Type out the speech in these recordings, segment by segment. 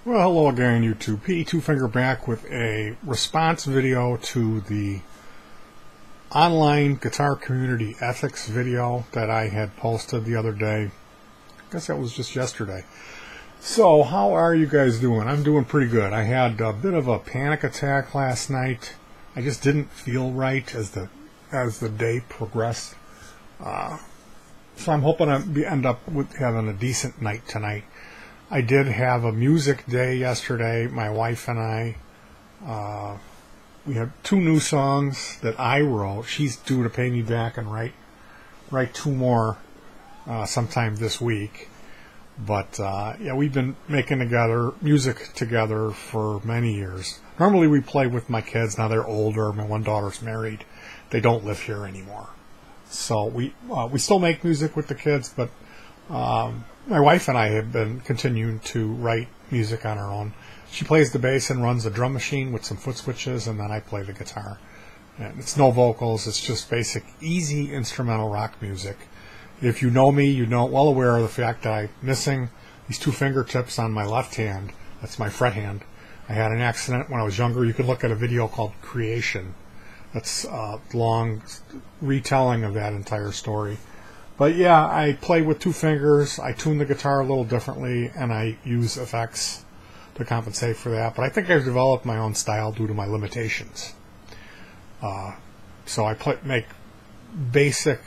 Well, hello again, YouTube. Petey Twofinger back with a response video to the online guitar community ethics video that I had posted the other day. I guess that was just yesterday. So, how are you guys doing? I'm doing pretty good. I had a bit of a panic attack last night. I just didn't feel right as the day progressed. So I'm hoping I end up with having a decent night tonight. I did have a music day yesterday. My wife and I, we had 2 new songs that I wrote. She's due to pay me back and write 2 more sometime this week. But yeah, we've been making music together for many years. Normally we play with my kids. Now they're older. My one daughter's married. They don't live here anymore. So we still make music with the kids, but my wife and I have been continuing to write music on our own. She plays the bass and runs a drum machine with some foot switches, and then I play the guitar. And it's no vocals, it's just basic, easy instrumental rock music. If you know me, you know well aware of the fact that I'm missing these 2 fingertips on my left hand. That's my fret hand. I had an accident when I was younger. You can look at a video called Creation. That's a long retelling of that entire story. But yeah, I play with 2 fingers. I tune the guitar a little differently, and I use effects to compensate for that. But I think I've developed my own style due to my limitations. So I make basic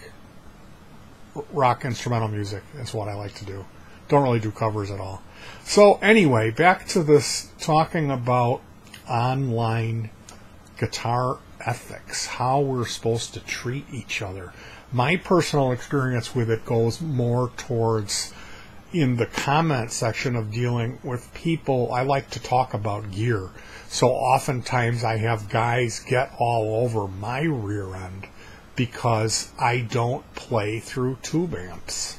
rock instrumental music is what I like to do. Don't really do covers at all. So anyway, back to this, talking about online guitar ethics, how we're supposed to treat each other. My personal experience with it goes more towards in the comment section of dealing with people. I like to talk about gear. So oftentimes I have guys get all over my rear end because I don't play through tube amps.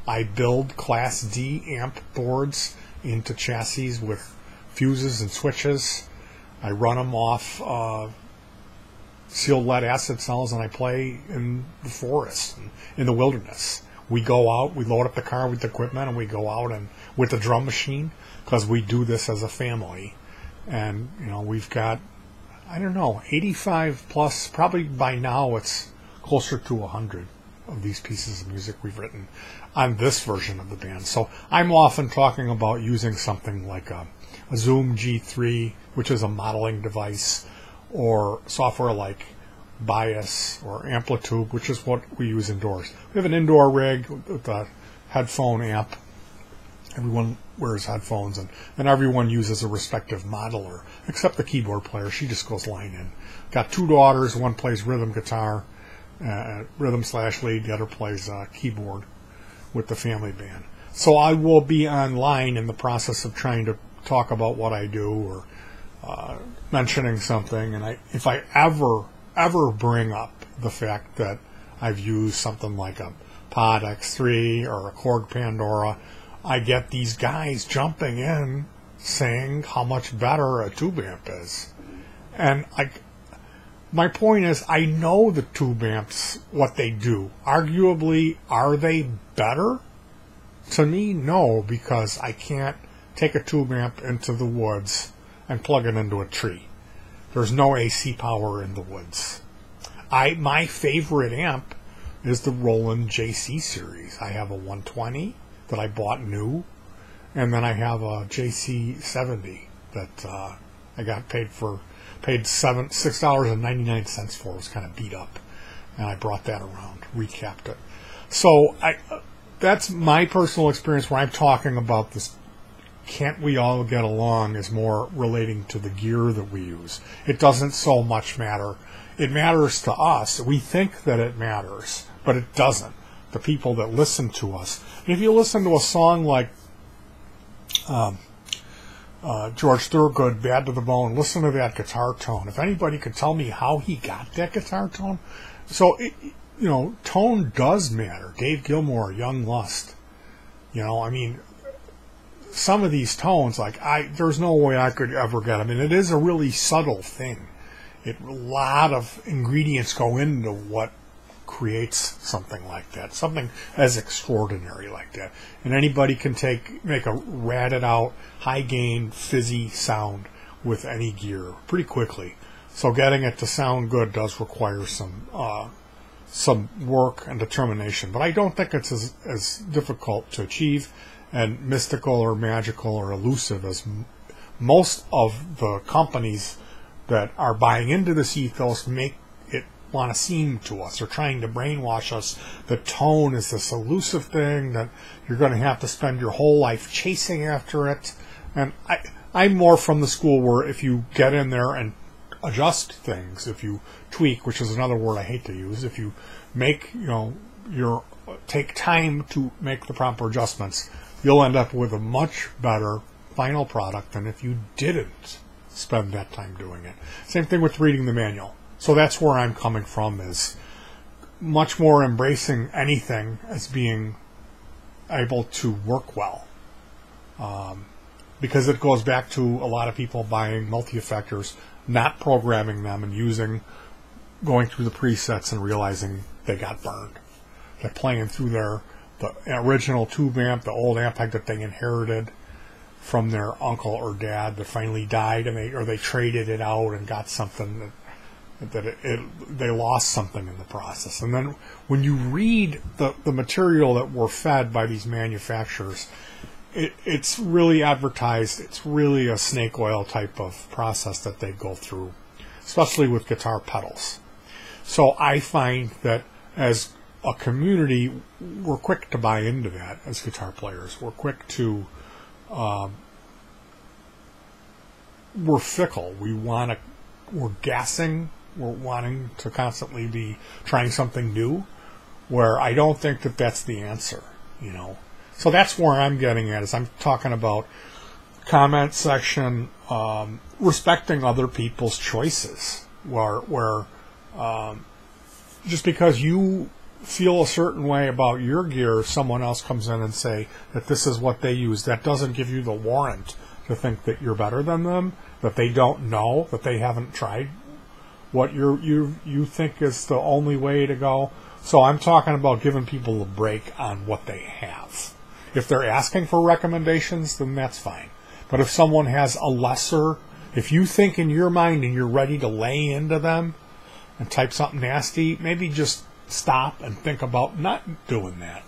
I build Class D amp boards into chassis with fuses and switches. I run them off sealed lead acid cells, and I play in the forest and in the wilderness. We go out, we load up the car with the equipment, and we go out and with the drum machine, because we do this as a family. And you know, we've got, I don't know, 85 plus, probably by now it's closer to 100 of these pieces of music we've written on this version of the band. So I'm often talking about using something like a Zoom G3, which is a modeling device, or software like Bias or Amplitude, which is what we use indoors. We have an indoor rig with a headphone amp. Everyone wears headphones, and everyone uses a respective modeler, except the keyboard player. She just goes line in. Got 2 daughters. One plays rhythm guitar, rhythm/lead. The other plays keyboard with the family band. So I will be online in the process of trying to talk about what I do, or mentioning something, and if I ever bring up the fact that I've used something like a Pod X3 or a Korg Pandora, I get these guys jumping in saying how much better a tube amp is. And my point is, I know the tube amps, what they do. Arguably, are they better? To me, no, because I can't take a tube amp into the woods and plug it into a tree. There's no AC power in the woods. My favorite amp is the Roland JC series. I have a 120 that I bought new, and then I have a JC 70 that I got paid $6.99 for. It was kind of beat up, and I brought that around, recapped it. So that's my personal experience when I'm talking about this. Can't we all get along is more relating to the gear that we use. It doesn't so much matter. It matters to us. We think that it matters, but it doesn't. The people that listen to us. If you listen to a song like George Thorogood, Bad to the Bone, listen to that guitar tone. If anybody could tell me how he got that guitar tone. So, tone does matter. Dave Gilmour, Young Lust. I mean, some of these tones, there's no way I could ever get them. And it is a really subtle thing. A lot of ingredients go into what creates something like that, something as extraordinary like that. And anybody can make a ratted out, high gain, fizzy sound with any gear pretty quickly. So getting it to sound good does require some work and determination, but I don't think it's as difficult to achieve and mystical or magical or elusive as most of the companies that are buying into this ethos make it want to seem to us. They're trying to brainwash us that tone is this elusive thing that you're going to have to spend your whole life chasing after it. And I'm more from the school where if you get in there and adjust things, if you tweak, which is another word I hate to use, if you make, take time to make the proper adjustments, you'll end up with a much better final product than if you didn't spend that time doing it. Same thing with reading the manual. So that's where I'm coming from, is much more embracing anything as being able to work well. Because it goes back to a lot of people buying multi-effectors, not programming them and going through the presets and realizing they got burned. They're playing through the original tube amp, the old amp that they inherited from their uncle or dad that finally died, and they traded it out and got something they lost something in the process. And then when you read the material that we're fed by these manufacturers, it's really advertised. It's really a snake oil type of process that they go through, especially with guitar pedals. So I find that as a community, we're quick to buy into that as guitar players. We're quick to, we're fickle. We're gassing. We're wanting to constantly be trying something new, where I don't think that that's the answer, So that's where I'm getting at, is I'm talking about comment section, respecting other people's choices, where just because you feel a certain way about your gear, someone else comes in and say that this is what they use, that doesn't give you the warrant to think that you're better than them, that they don't know, that they haven't tried what you think is the only way to go. So I'm talking about giving people a break on what they have. If they're asking for recommendations, then that's fine. But if someone has a lesser, if you think in your mind and you're ready to lay into them and type something nasty, maybe just stop and think about not doing that.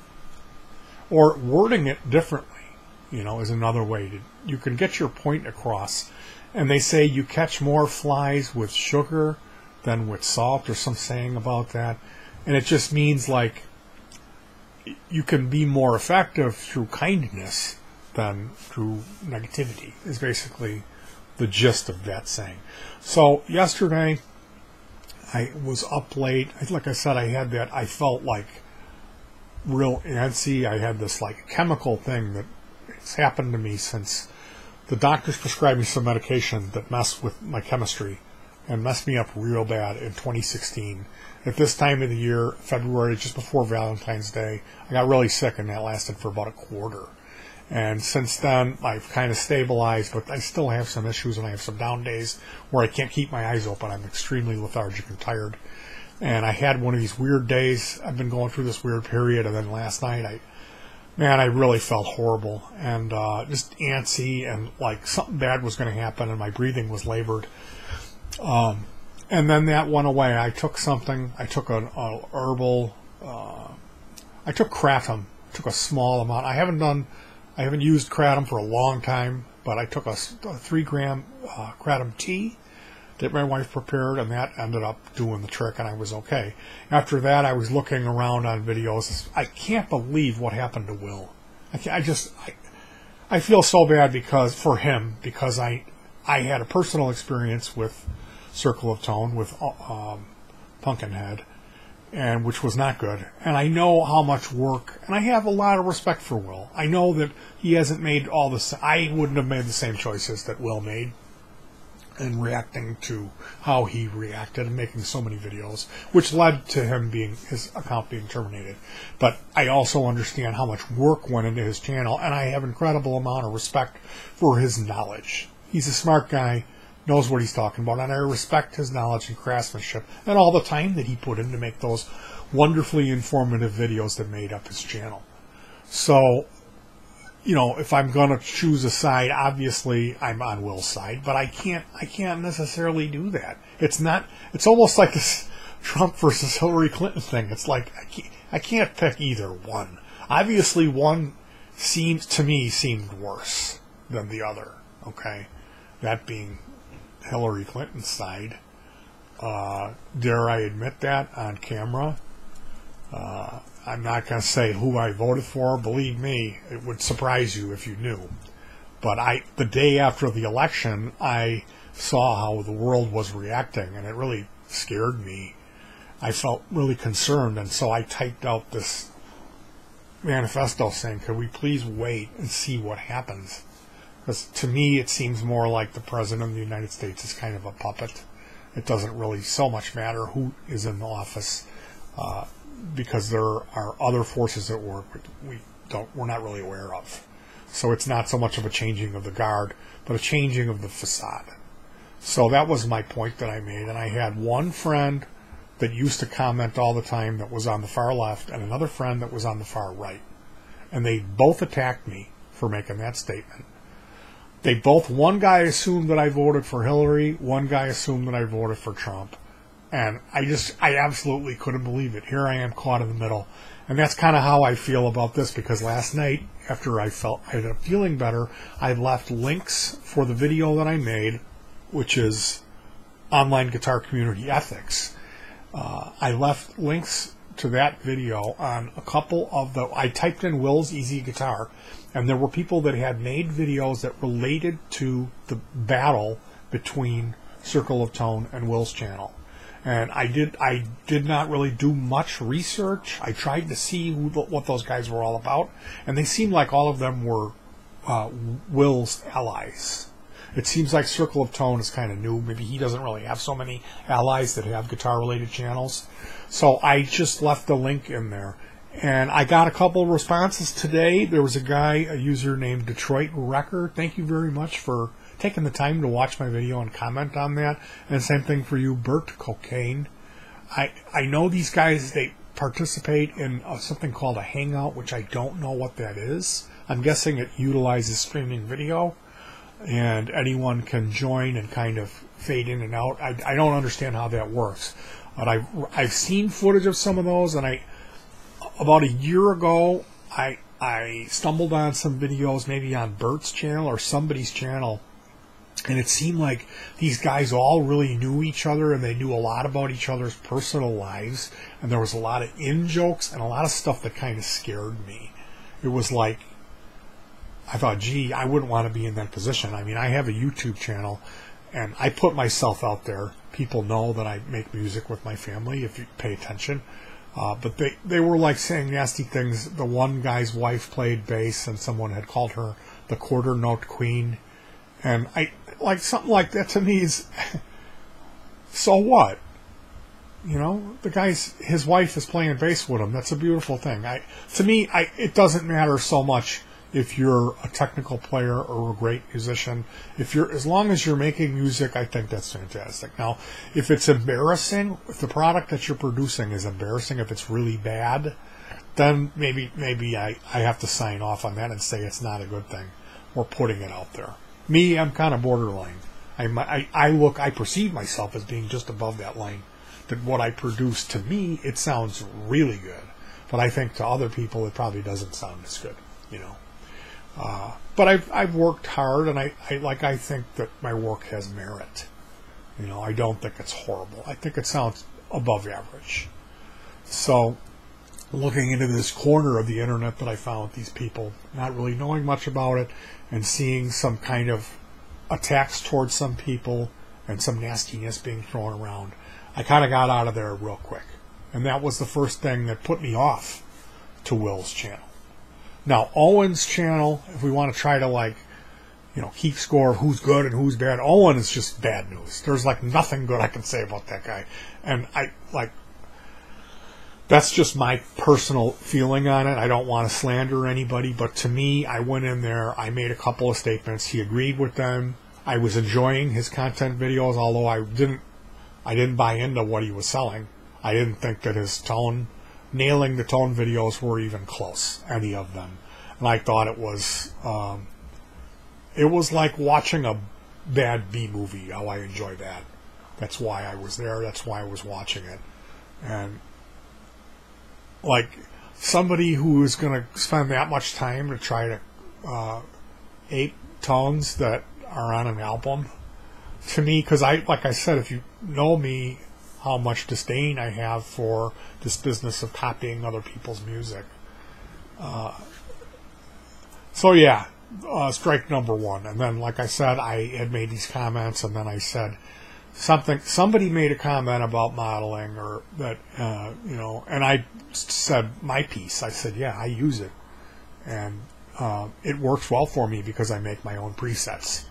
Or wording it differently, is another way you can get your point across. And they say you catch more flies with sugar than with salt. There's some saying about that. And it just means like you can be more effective through kindness than through negativity, is basically the gist of that saying. So yesterday I was up late. Like I said, I felt like real antsy. I had this like chemical thing that has happened to me since the doctors prescribed me some medication that messed with my chemistry and messed me up real bad in 2016. At this time of the year, February, just before Valentine's Day, I got really sick, and that lasted for about a quarter. And since then, I've kind of stabilized, but I still have some issues, and I have some down days where I can't keep my eyes open. I'm extremely lethargic and tired. And I had one of these weird days. I've been going through this weird period, and then last night, I really felt horrible and just antsy, and like something bad was going to happen, and my breathing was labored. And then that went away. I took something. I took an herbal. I took kratom. Took a small amount. I haven't used kratom for a long time, but I took a 3-gram kratom tea that my wife prepared, and that ended up doing the trick, and I was okay. After that, I was looking around on videos. I can't believe what happened to Will. I feel so bad because I had a personal experience with Circle of Tone, with Pumpkinhead, and which was not good. And I know how much work, and I have a lot of respect for Will. I know that he hasn't made all this. I wouldn't have made the same choices that Will made in reacting to how he reacted and making so many videos, which led to his account being terminated. But I also understand how much work went into his channel, and I have an incredible amount of respect for his knowledge. He's a smart guy, knows what he's talking about, and I respect his knowledge and craftsmanship and all the time that he put in to make those wonderfully informative videos that made up his channel. So, you know, if I'm going to choose a side, obviously I'm on Will's side, but I can't necessarily do that. It's almost like this Trump versus Hillary Clinton thing. It's like I can't pick either one. Obviously, one seemed worse than the other. Okay, that being Hillary Clinton's side. Dare I admit that on camera? I'm not going to say who I voted for. Believe me, it would surprise you if you knew. But the day after the election, I saw how the world was reacting, and it really scared me. I felt really concerned, and so I typed out this manifesto saying, could we please wait and see what happens? Because to me, it seems more like the President of the United States is kind of a puppet. It doesn't really so much matter who is in office, because there are other forces at work we're not really aware of. So it's not so much of a changing of the guard, but a changing of the facade. So that was my point that I made, and I had one friend that used to comment all the time that was on the far left, and another friend that was on the far right. And they both attacked me for making that statement. One guy assumed that I voted for Hillary, one guy assumed that I voted for Trump. And I absolutely couldn't believe it. Here I am caught in the middle. And that's kind of how I feel about this, because last night, after I ended up feeling better, I left links for the video that I made, which is Online Guitar Community Ethics. I left links to that video on a couple of I typed in Will's Easy Guitar, and there were people that had made videos that related to the battle between Circle of Tone and Will's channel. And I did not really do much research. I tried to see what those guys were all about, and they seemed like all of them were Will's allies. It seems like Circle of Tone is kind of new. Maybe he doesn't really have so many allies that have guitar-related channels. So I just left the link in there. And I got a couple of responses today. There was a user named Detroit Wrecker. Thank you very much for taking the time to watch my video and comment on that. And same thing for you, Bert Cocaine. I know these guys, they participate in something called a Hangout, which I don't know what that is. I'm guessing it utilizes streaming video, and anyone can join and kind of fade in and out. I don't understand how that works, but I've seen footage of some of those, and about a year ago I stumbled on some videos, maybe on Bert's channel or somebody's channel, and it seemed like these guys all really knew each other, and they knew a lot about each other's personal lives, and there was a lot of in-jokes and a lot of stuff that kind of scared me. It was like, I thought, gee, I wouldn't want to be in that position. I mean, I have a YouTube channel, and I put myself out there. People know that I make music with my family, if you pay attention. But they were like saying nasty things. The one guy's wife played bass, and someone had called her the quarter note queen. And something like that to me is, so what? You know, his wife is playing bass with him. That's a beautiful thing. To me, it doesn't matter so much if you're a technical player or a great musician. As long as you're making music, I think that's fantastic. Now, if it's embarrassing, if the product that you're producing is embarrassing, if it's really bad, then maybe I have to sign off on that and say it's not a good thing, or putting it out there. Me, I'm kind of borderline. I perceive myself as being just above that line. That what I produce, to me, it sounds really good, but I think to other people it probably doesn't sound as good, you know. But I've worked hard, and I think that my work has merit. You know, I don't think it's horrible. I think it sounds above average. So, looking into this corner of the internet that I found with these people, not really knowing much about it, and seeing some kind of attacks towards some people and some nastiness being thrown around, I kind of got out of there real quick. And that was the first thing that put me off to Will's channel. Now, Owen's channel, if we want to try to keep score of who's good and who's bad, Owen is just bad news. There's nothing good I can say about that guy. And that's just my personal feeling on it. I don't want to slander anybody, but to me, I went in there, I made a couple of statements, he agreed with them. I was enjoying his content videos, although I didn't buy into what he was selling. I didn't think that his nailing the tone videos were even close, any of them. And I thought it was like watching a bad B movie, how I enjoy that. That's why I was there, that's why I was watching it. And like somebody who is going to spend that much time to try to ape tones that are on an album, to me, because like I said, if you know me, how much disdain I have for this business of copying other people's music. So yeah, strike number one. And then, like I said, I had made these comments, and then I said somebody made a comment about modeling, or that, and I said my piece. I said, yeah, I use it. And it works well for me because I make my own presets.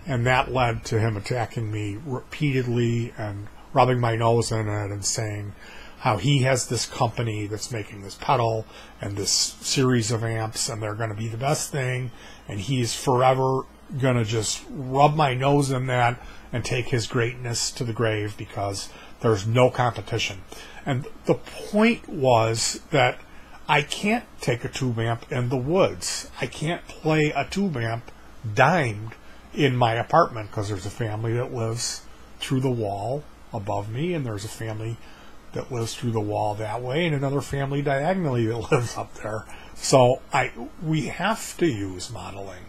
And that led to him attacking me repeatedly and rubbing my nose in it and saying how he has this company that's making this pedal and this series of amps, and they're going to be the best thing, and he's forever going to just rub my nose in that and take his greatness to the grave because there's no competition. And the point was that I can't take a tube amp in the woods. I can't play a tube amp dimed in my apartment because there's a family that lives through the wall above me, and there's a family that lives through the wall that way, and another family diagonally that lives up there. So we have to use modeling.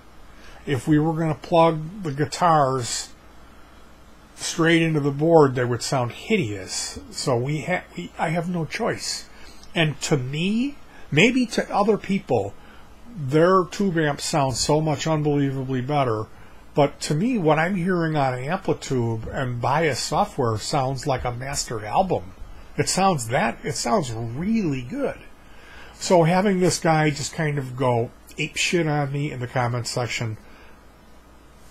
If we were going to plug the guitars straight into the board, they would sound hideous. So I have no choice. And to me, maybe to other people, their tube amps sound so much unbelievably better. But to me, what I'm hearing on Amplitude and Bias software sounds like a mastered album. It sounds really good. So having this guy just kind of go ape shit on me in the comments section,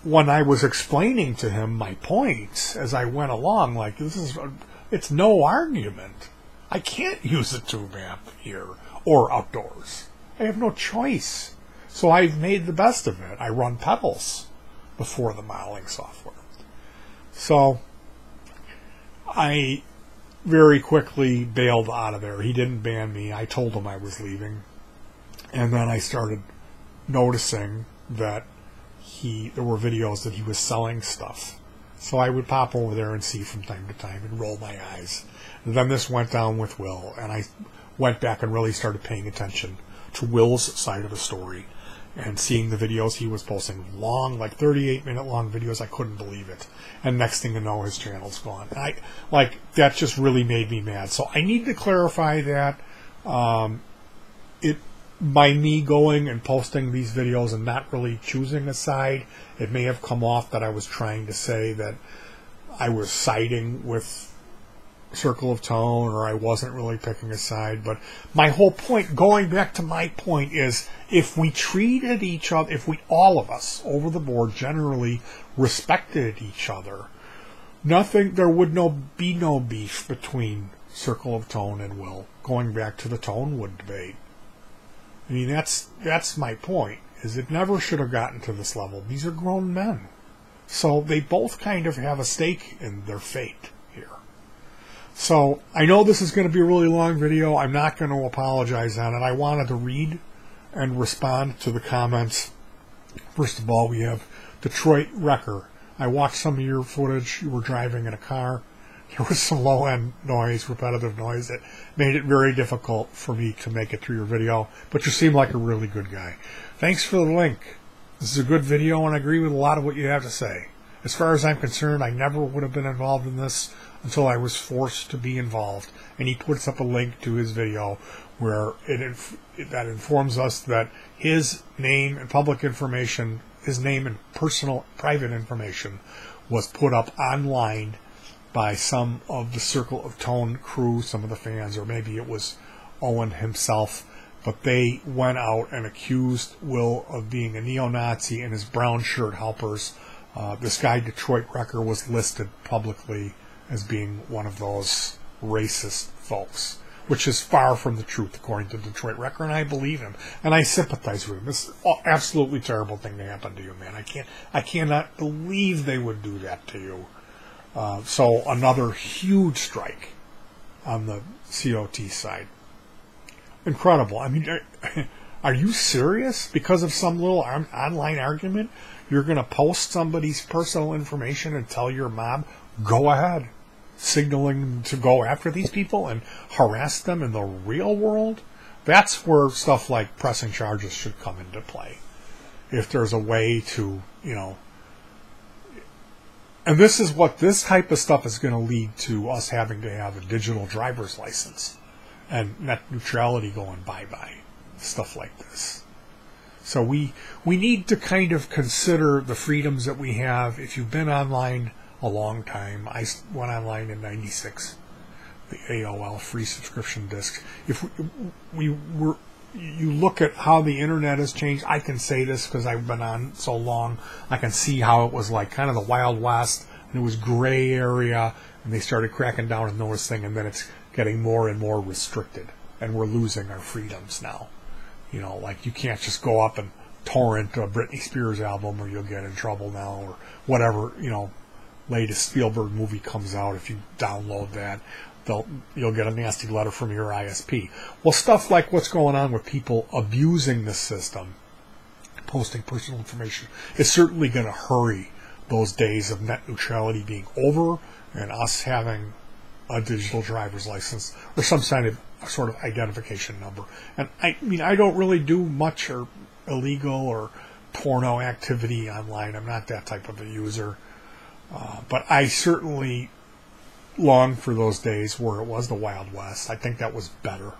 when I was explaining to him my points as I went along, like, it's no argument. I can't use a tube amp here or outdoors. I have no choice. So I've made the best of it. I run pedals before the modeling software. So I very quickly bailed out of there. He didn't ban me. I told him I was leaving. And then I started noticing that there were videos that he was selling stuff. So I would pop over there and see from time to time and roll my eyes. And then this went down with Will, and I went back and really started paying attention to Will's side of the story and seeing the videos he was posting, long, like 38-minute long videos. I couldn't believe it. And next thing you know, his channel's gone. And that just really made me mad. So I need to clarify that by me going and posting these videos and not really choosing a side, it may have come off that I was trying to say that I was siding with Circle of Tone, or I wasn't really picking a side. But my whole point, going back to my point, is if we treated each other, if we, all of us over the board, generally respected each other, there would be no beef between Circle of Tone and Will. Going back to the Tonewood debate, I mean, that's my point, is it never should have gotten to this level. These are grown men, so they both kind of have a stake in their fate here. So I know this is going to be a really long video. I'm not going to apologize on it. I wanted to read and respond to the comments. First of all, we have Detroit Wrecker. I watched some of your footage. You were driving in a car. There was some low-end noise, repetitive noise, that made it very difficult for me to make it through your video, but you seem like a really good guy. Thanks for the link. This is a good video, and I agree with a lot of what you have to say. As far as I'm concerned, I never would have been involved in this until I was forced to be involved. And he puts up a link to his video where that informs us that his name and public information, his name and personal private information, was put up online by some of the Circle of Tone crew, some of the fans, or maybe it was Owen himself, but they went out and accused Will of being a neo-Nazi and his brown shirt helpers. This guy, Detroit Wrecker, was listed publicly as being one of those racist folks. which is far from the truth, according to Detroit Record, and I believe him, and I sympathize with him. This is an absolutely terrible thing to happen to you, man. I cannot believe they would do that to you. So another huge strike on the COT side. Incredible. I mean, are you serious? Because of some little online argument, you're going to post somebody's personal information and tell your mob, go ahead, signaling to go after these people and harass them in the real world? That's where stuff like pressing charges should come into play. If there's a way to, and this is what this type of stuff is going to lead to, us having to have a digital driver's license and net neutrality going bye-bye. Stuff like this. So we need to kind of consider the freedoms that we have. If you've been online a long time, I went online in '96, the AOL free subscription disc. If you look at how the internet has changed, I can say this because I've been on so long. I can see how it was like kind of the Wild West, and it was gray area, and they started cracking down on this thing, and then it's getting more and more restricted, and we're losing our freedoms now. Like you can't just go up and torrent a Britney Spears album or you'll get in trouble now, or whatever, latest Spielberg movie comes out. If you download that, you'll get a nasty letter from your ISP. Well, stuff like what's going on with people abusing the system, posting personal information, is certainly going to hurry those days of net neutrality being over and us having a digital driver's license or some sort of identification number. And I don't really do much or illegal or porno activity online. I'm not that type of a user. But I certainly long for those days where it was the Wild West. I think that was better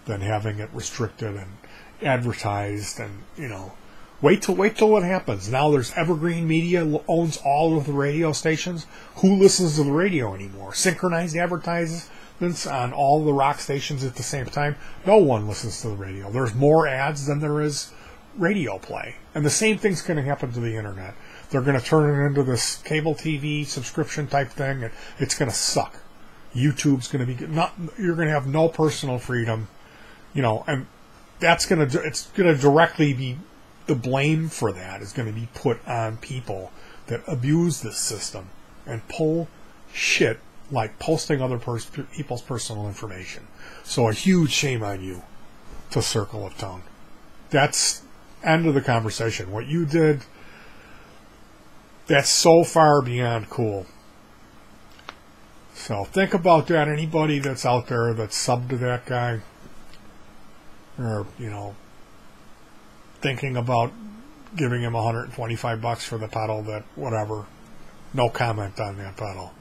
than having it restricted and advertised and, wait till what happens. Now there's Evergreen Media owns all of the radio stations. Who listens to the radio anymore? Synchronized advertisements on all the rock stations at the same time. No one listens to the radio. There's more ads than there is radio play. And the same thing's going to happen to the internet. They're going to turn it into this cable TV subscription type thing, and it's going to suck. YouTube's going to be you're going to have no personal freedom, and it's going to directly be, the blame for that is going to be put on people that abuse this system and pull shit like posting other people's personal information. So a huge shame on you to Circle of Tone. That's end of the conversation. What you did, that's so far beyond cool. So think about that. Anybody that's out there that's subbed to that guy, or thinking about giving him $125 for the pedal, that whatever. No comment on that pedal.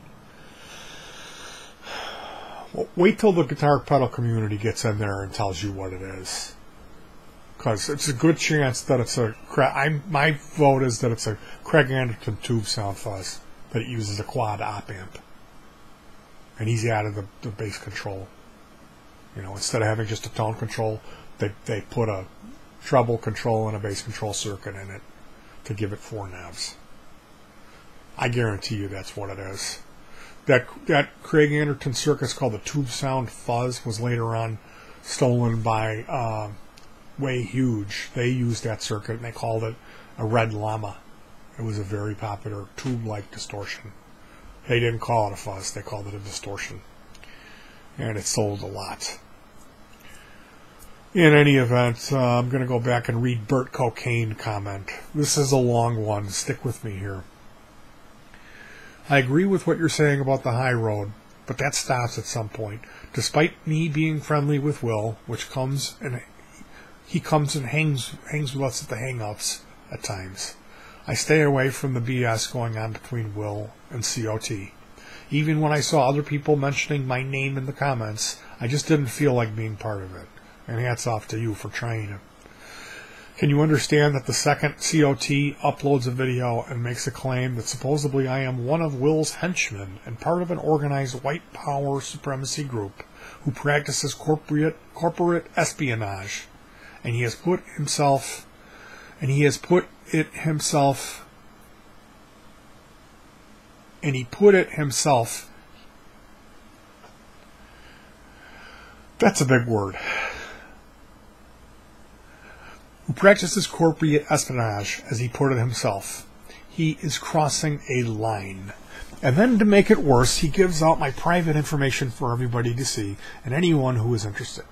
Well, wait till the guitar pedal community gets in there and tells you what it is. Because it's a good chance that it's my vote is that it's a Craig Anderton tube sound fuzz, that it uses a quad op amp. And he's added the bass control. Instead of having just a tone control, they put a treble control and a bass control circuit in it to give it 4 knobs. I guarantee you that's what it is. That Craig Anderton circuit's called the Tube Sound Fuzz, was later on stolen by Way Huge. They used that circuit and they called it a Red Llama. It was a very popular tube-like distortion. They didn't call it a fuzz, they called it a distortion. And it sold a lot. In any event, I'm going to go back and read Burt Cocaine comment. This is a long one. Stick with me here. I agree with what you're saying about the high road, but that stops at some point. Despite me being friendly with Will, he comes and hangs with us at the hangouts at times. I stay away from the BS going on between Will and COT. Even when I saw other people mentioning my name in the comments, I just didn't feel like being part of it. And hats off to you for trying it. Can you understand that the second COT uploads a video and makes a claim that supposedly I am one of Will's henchmen and part of an organized white power supremacy group who practices corporate espionage, and he put it himself That's a big word. Who practices corporate espionage, as he put it himself. He is crossing a line. And then to make it worse, he gives out my private information for everybody to see and anyone who is interested.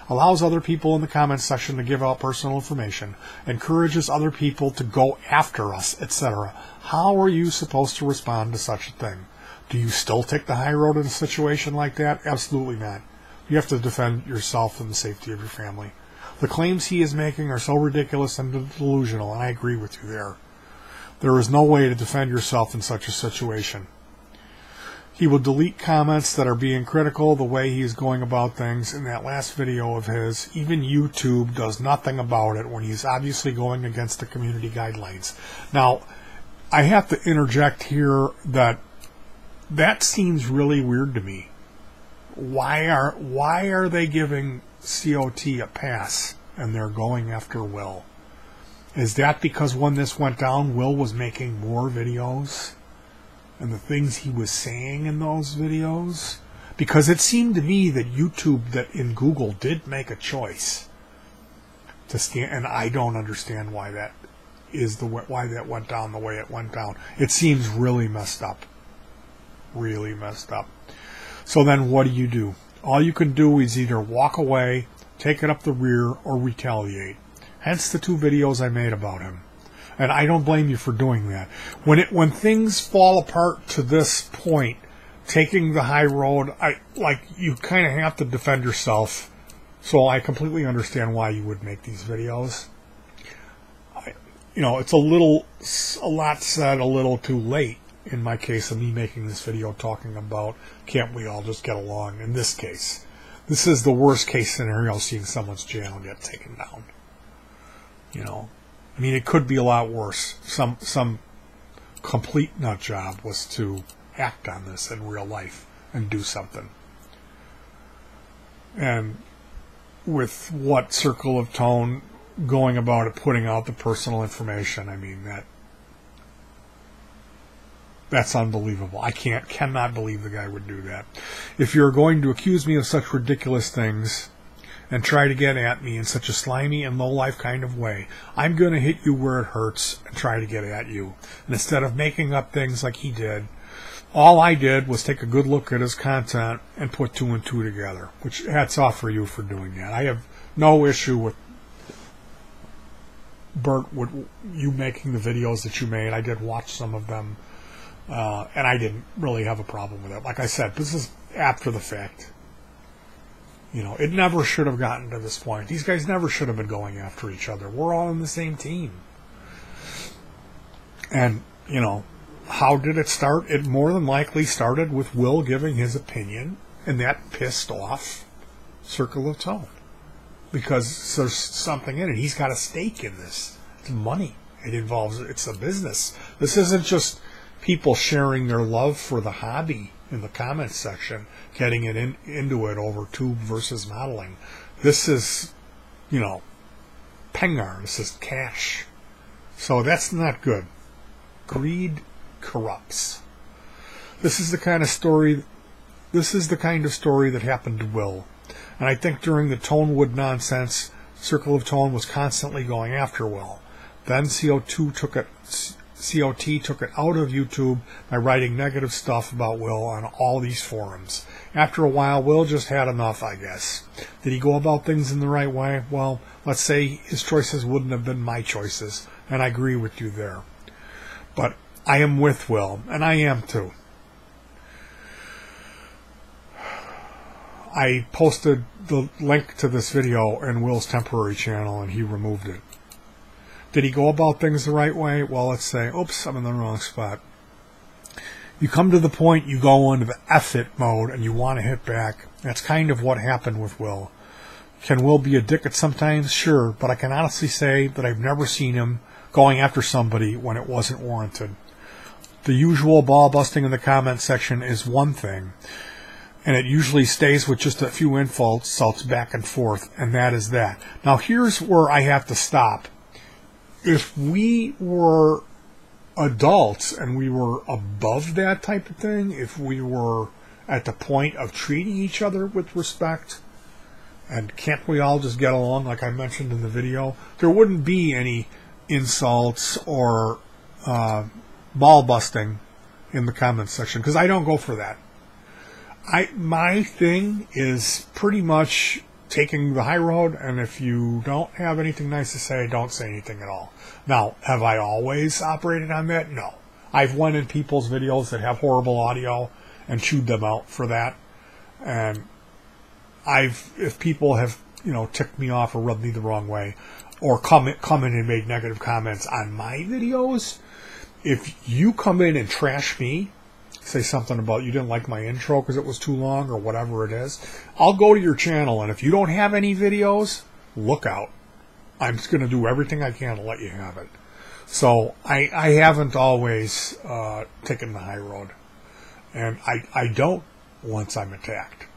Allows other people in the comments section to give out personal information, encourages other people to go after us, etc. How are you supposed to respond to such a thing? Do you still take the high road in a situation like that? Absolutely not. You have to defend yourself and the safety of your family. The claims he is making are so ridiculous and delusional, and I agree with you there. There is no way to defend yourself in such a situation. He will delete comments that are being critical the way he is going about things in that last video of his. Even YouTube does nothing about it when he's obviously going against the community guidelines. Now, I have to interject here that seems really weird to me. Why are they giving COT a pass and they're going after Will? Is that because when this went down, Will was making more videos? And the things he was saying in those videos? Because it seemed to me that YouTube, that in Google, did make a choice to stand, and I don't understand why that went down the way it went down. It seems really messed up. Really messed up. So then what do? All you can do is either walk away, take it up the rear, or retaliate. Hence the 2 videos I made about him. And I don't blame you for doing that. When things fall apart to this point, taking the high road, you kind of have to defend yourself. So I completely understand why you would make these videos. It's a lot said a little too late in my case of me making this video talking about can't we all just get along. In this case, this is the worst case scenario, seeing someone's channel get taken down. I mean, it could be a lot worse. Some complete nut job was to act on this in real life and do something. And with what Circle of Tone going about it, putting out the personal information, I mean, that's unbelievable. I cannot believe the guy would do that. If you're going to accuse me of such ridiculous things and try to get at me in such a slimy and low-life kind of way, I'm going to hit you where it hurts and try to get at you. And instead of making up things like he did, all I did was take a good look at his content and put 2 and 2 together, which hats off for you for doing that. I have no issue with Bert, with you making the videos that you made. I did watch some of them, and I didn't really have a problem with it. Like I said, this is after the fact. It never should have gotten to this point. These guys never should have been going after each other. We're all on the same team. And, how did it start? It more than likely started with Will giving his opinion, and that pissed off Circle of Tone. Because there's something in it. He's got a stake in this. It's money. It's a business. This isn't just people sharing their love for the hobby in the comments section, getting it into it over tube versus modeling. This is, pengar. This is cash. So that's not good. Greed corrupts. This is the kind of story that happened to Will. And I think during the Tonewood nonsense, Circle of Tone was constantly going after Will. Then COT took it out of YouTube by writing negative stuff about Will on all these forums. After a while, Will just had enough, I guess. Did he go about things in the right way? Well, let's say his choices wouldn't have been my choices, and I agree with you there. But I am with Will, and I am too. I posted the link to this video in Will's temporary channel, and he removed it. Did he go about things the right way? Well, let's say, oops, I'm in the wrong spot. You come to the point, you go into the F it mode, and you want to hit back. That's kind of what happened with Will. Can Will be a dick at sometimes? Sure, but I can honestly say that I've never seen him going after somebody when it wasn't warranted. The usual ball busting in the comment section is one thing, and it usually stays with just a few insults back and forth, and that is that. Now, here's where I have to stop. If we were adults and we were above that type of thing, if we were at the point of treating each other with respect, And can't we all just get along like I mentioned in the video? There wouldn't be any insults or ball busting in the comments section, because I don't go for that. My thing is pretty much taking the high road, and if you don't have anything nice to say, don't say anything at all. Now, have I always operated on that? No. I've went in people's videos that have horrible audio and chewed them out for that. And if people have, ticked me off or rubbed me the wrong way, or come in and made negative comments on my videos, if you come in and trash me, say something about you didn't like my intro because it was too long or whatever it is, I'll go to your channel, and if you don't have any videos, look out. I'm just going to do everything I can to let you have it. So I haven't always taken the high road, and I don't once I'm attacked.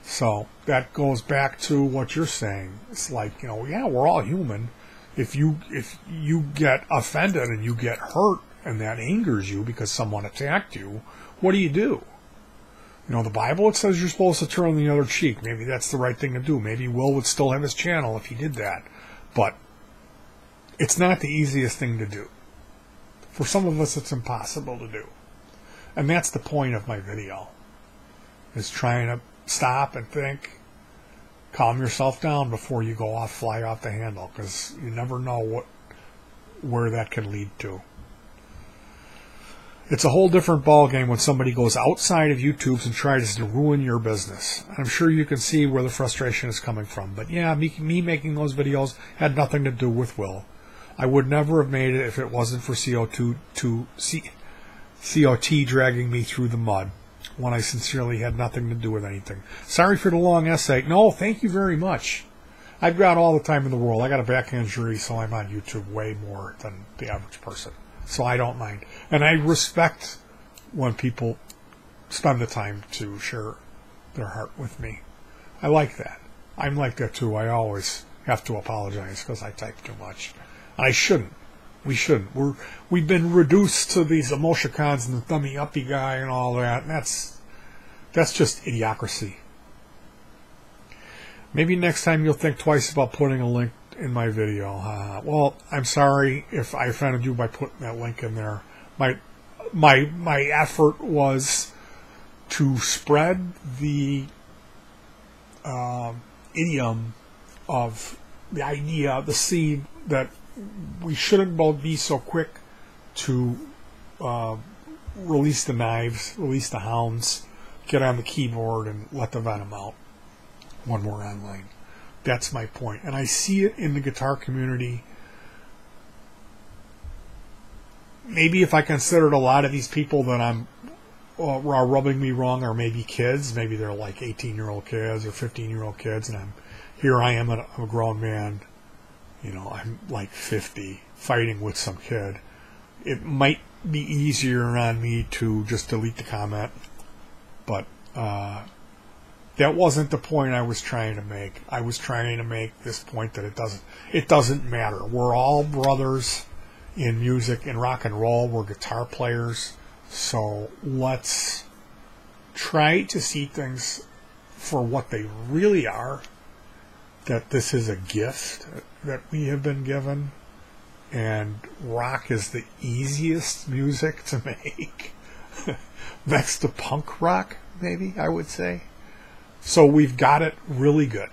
So that goes back to what you're saying. It's like, yeah, we're all human. If you get offended and you get hurt and that angers you because someone attacked you, what do? The Bible, it says you're supposed to turn the other cheek. Maybe that's the right thing to do. Maybe Will would still have his channel if he did that. But it's not the easiest thing to do. For some of us, it's impossible to do. And that's the point of my video, is trying to stop and think, calm yourself down before you fly off the handle, because you never know where that can lead to. It's a whole different ballgame when somebody goes outside of YouTube and tries to ruin your business. I'm sure you can see where the frustration is coming from. But yeah, me making those videos had nothing to do with Will. I would never have made it if it wasn't for COT dragging me through the mud, when I sincerely had nothing to do with anything. Sorry for the long essay. No, thank you very much. I've got all the time in the world. I got a back injury, so I'm on YouTube way more than the average person. So I don't mind. And I respect when people spend the time to share their heart with me. I like that. I'm like that too. I always have to apologize because I type too much. I shouldn't. We shouldn't. We've been reduced to these emoticons and the thummy uppy guy and all that. And that's just idiocracy. Maybe next time you'll think twice about putting a link in my video. Well, I'm sorry if I offended you by putting that link in there. My effort was to spread the idiom of the idea, the seed, that we shouldn't both be so quick to release the knives, release the hounds, get on the keyboard and let the venom out when we're online. That's my point. And I see it in the guitar community. Maybe if I considered a lot of these people that are rubbing me wrong are maybe kids. Maybe they're like 18-year-old kids or 15-year-old kids, and I am a grown man. I'm like 50 fighting with some kid. It might be easier on me to just delete the comment, but that wasn't the point I was trying to make. I was trying to make this point that it doesn't matter. We're all brothers in music, in rock and roll. We're guitar players. So let's try to see things for what they really are, that this is a gift that we have been given, and rock is the easiest music to make. Next to punk rock, maybe, I would say. So we've got it really good.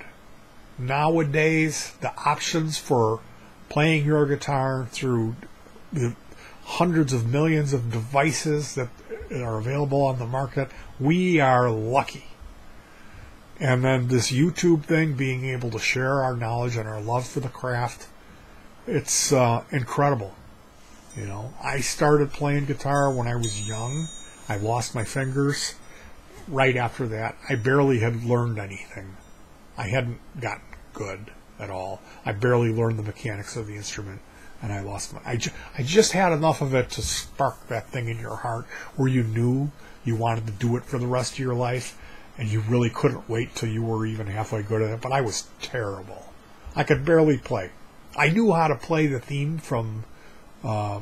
Nowadays, the options for playing your guitar through the hundreds of millions of devices that are available on the market, we are lucky. And then this YouTube thing, being able to share our knowledge and our love for the craft, it's incredible. I started playing guitar when I was young. I lost my fingers right after that. I barely had learned anything. I hadn't gotten good at all. I barely learned the mechanics of the instrument, and I lost my... I just had enough of it to spark that thing in your heart where you knew you wanted to do it for the rest of your life, and you really couldn't wait till you were even halfway good at it. But I was terrible. I could barely play. I knew how to play the theme from the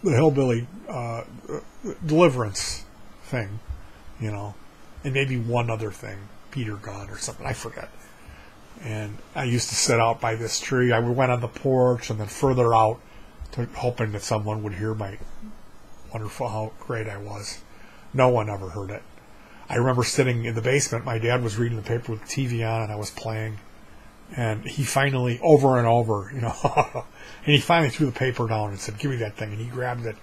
Hillbilly Deliverance thing, and maybe one other thing. repeater gun or something. I forget. And I used to sit out by this tree. I went on the porch and then further out, hoping that someone would hear my wonderful, how great I was. No one ever heard it. I remember sitting in the basement. My dad was reading the paper with the TV on, and I was playing. And he finally, over and over, and he finally threw the paper down and said, "Give me that thing." And he grabbed it.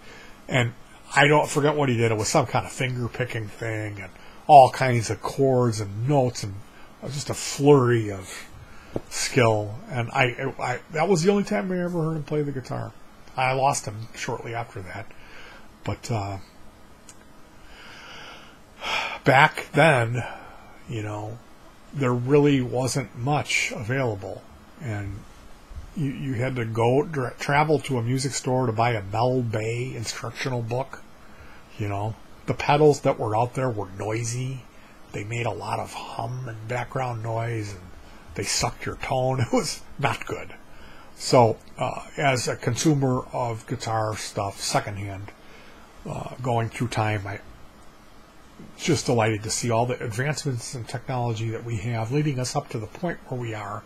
And I don't forget what he did. It was some kind of finger-picking thing and all kinds of chords and notes and just a flurry of skill. And I that was the only time I ever heard him play the guitar. I lost him shortly after that. But back then, there really wasn't much available. And you had to travel to a music store to buy a Mel Bay instructional book. The pedals that were out there were noisy. They made a lot of hum and background noise, and they sucked your tone. It was not good. So, as a consumer of guitar stuff secondhand, going through time, I'm just delighted to see all the advancements in technology that we have, leading us up to the point where we are,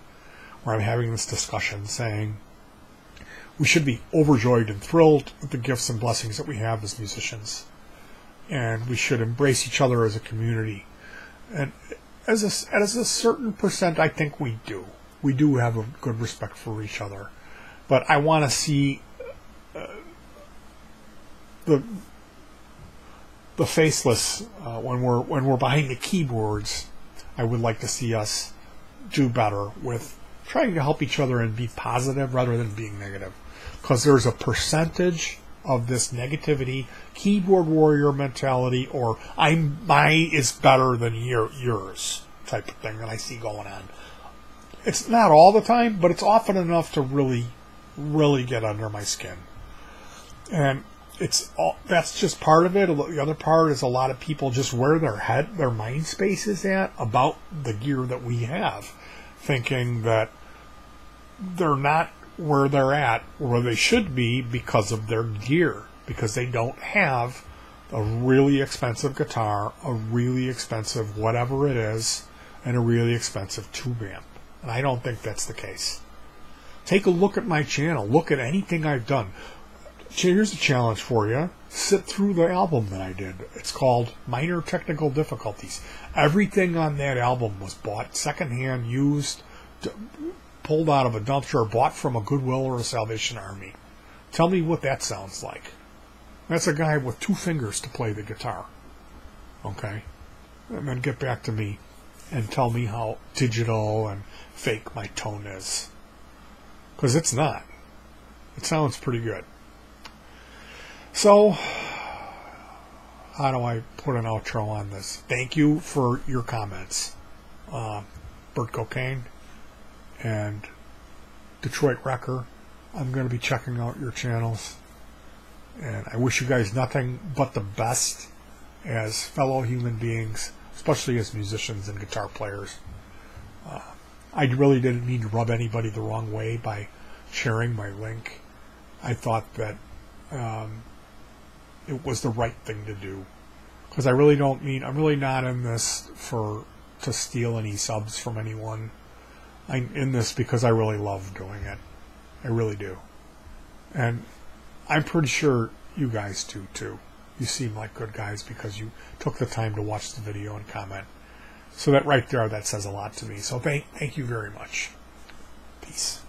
where I'm having this discussion saying we should be overjoyed and thrilled with the gifts and blessings that we have as musicians. And we should embrace each other as a community. And as a certain percent, I think we do. We do have a good respect for each other. But I want to see the faceless when we're behind the keyboards. I would like to see us do better with trying to help each other and be positive rather than being negative. Because there's a percentage of this negativity, keyboard warrior mentality, or my is better than yours type of thing that I see going on. It's not all the time, but it's often enough to really, really get under my skin. And that's just part of it. The other part is a lot of people just where their mind space is at about the gear that we have, thinking that they're not where they're at, where they should be because of their gear, because they don't have a really expensive guitar, a really expensive whatever it is, and a really expensive tube amp. And I don't think that's the case. Take a look at my channel. Look at anything I've done. Here's a challenge for you. Sit through the album that I did. It's called Minor Technical Difficulties. Everything on that album was bought secondhand, used, pulled out of a dumpster, or bought from a Goodwill or a Salvation Army. Tell me what that sounds like. That's a guy with 2 fingers to play the guitar. Okay? And then get back to me and tell me how digital and fake my tone is. Because it's not. It sounds pretty good. So, how do I put an outro on this? Thank you for your comments. Bert Cocaine and Detroit Wrecker. I'm going to be checking out your channels. And I wish you guys nothing but the best as fellow human beings, especially as musicians and guitar players. I really didn't mean to rub anybody the wrong way by sharing my link. I thought that it was the right thing to do. Because I'm really not in this to steal any subs from anyone. I'm in this because I really love doing it. I really do. And I'm pretty sure you guys do too. You seem like good guys because you took the time to watch the video and comment. So that right there, that says a lot to me. So thank you very much. Peace.